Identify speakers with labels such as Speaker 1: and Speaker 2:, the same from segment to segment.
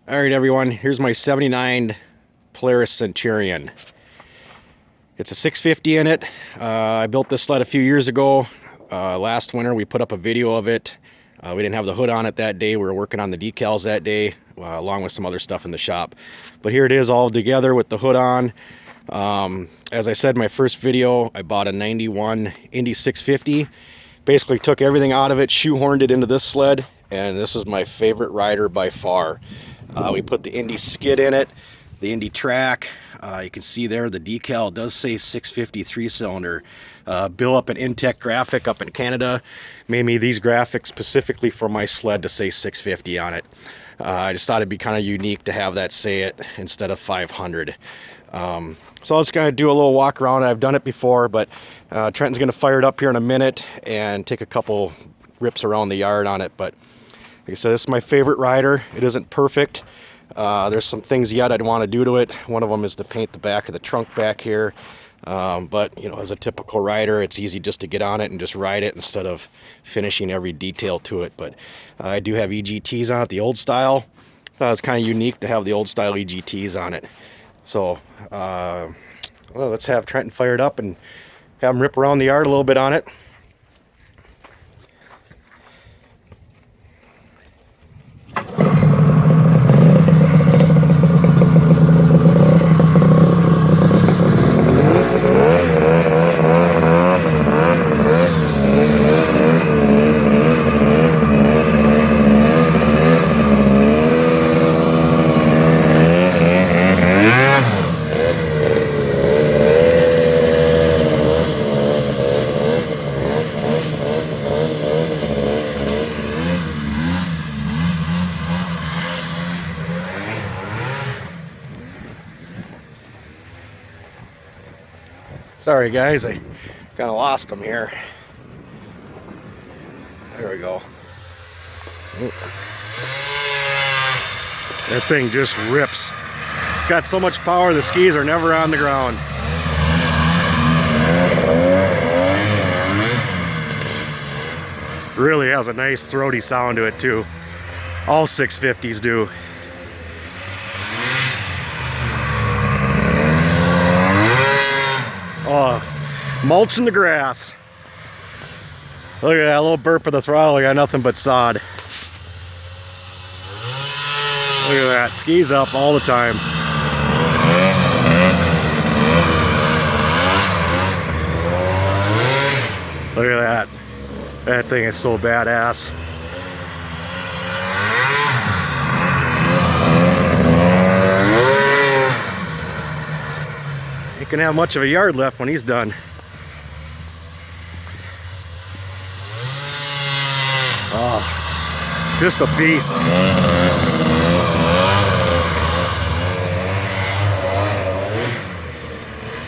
Speaker 1: All right, everyone, here's my 79 Polaris Centurion. It's a 650 in it. I built this sled a few years ago. Last winter we put up a video of it. We didn't have the hood on it that day. We were working on the decals that day, along with some other stuff in the shop. But here it is all together with the hood on. As I said in my first video, I bought a 91 Indy 650. Basically took everything out of it, shoehorned it into this sled, and this is my favorite rider by far. We put the Indy skid in it, the Indy track. You can see there the decal does say 650 3-cylinder. Bill up an Intech graphic up in Canada made me these graphics specifically for my sled to say 650 on it. I just thought it'd be kind of unique to have that say it instead of 500. So I was going to do a little walk around. I've done it before, but Trenton's going to fire it up here in a minute and take a couple rips around the yard on it. But like I said, this is my favorite rider. It isn't perfect. There's some things yet I'd want to do to it. One of them is to paint the back of the trunk back here. But, you know, as a typical rider, it's easy just to get on it and just ride it instead of finishing every detail to it. But I do have EGTs on it, the old style. Thought it was kind of unique to have the old style EGTs on it. So, well, let's have Trenton fired up and have him rip around the yard a little bit on it. Sorry guys, I kind of lost them here. There we go. Ooh. That thing just rips. It's got so much power, the skis are never on the ground. Really has a nice throaty sound to it too. All 650s do. Oh, mulching the grass. Look at that little burp of the throttle. I got nothing but sod. Look at that. Skis up all the time. Look at that. That thing is so badass. He can have much of a yard left when he's done. Oh, just a beast.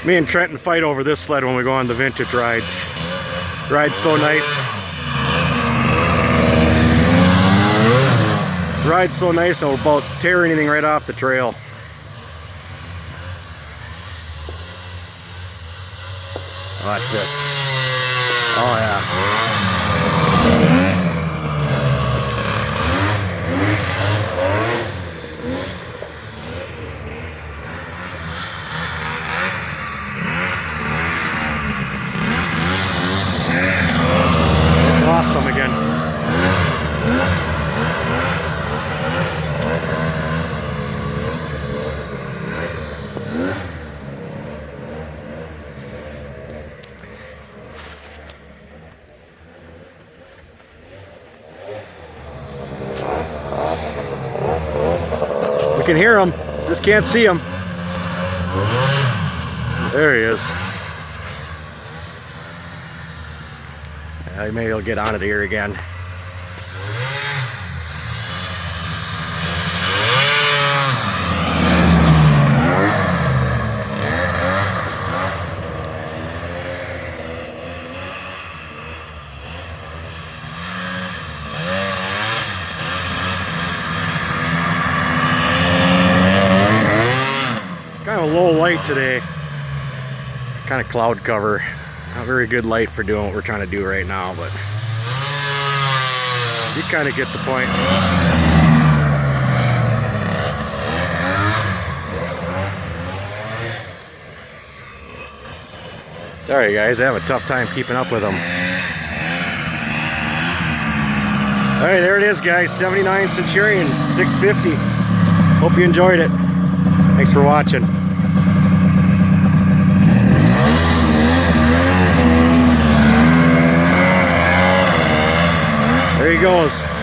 Speaker 1: Me and Trenton fight over this sled when we go on the vintage rides. Rides so nice. Rides so nice, and we'll about tear anything right off the trail. Watch this. Oh yeah. Lost them again. We can hear him, just can't see him. There he is. Maybe he'll get on it here again. Kind of low light today. Kind of cloud cover. Not very good light for doing what we're trying to do right now, but you kind of get the point. Sorry guys, I have a tough time keeping up with them. Alright, there it is guys, 79 Centurion 650. Hope you enjoyed it. Thanks for watching. There he goes.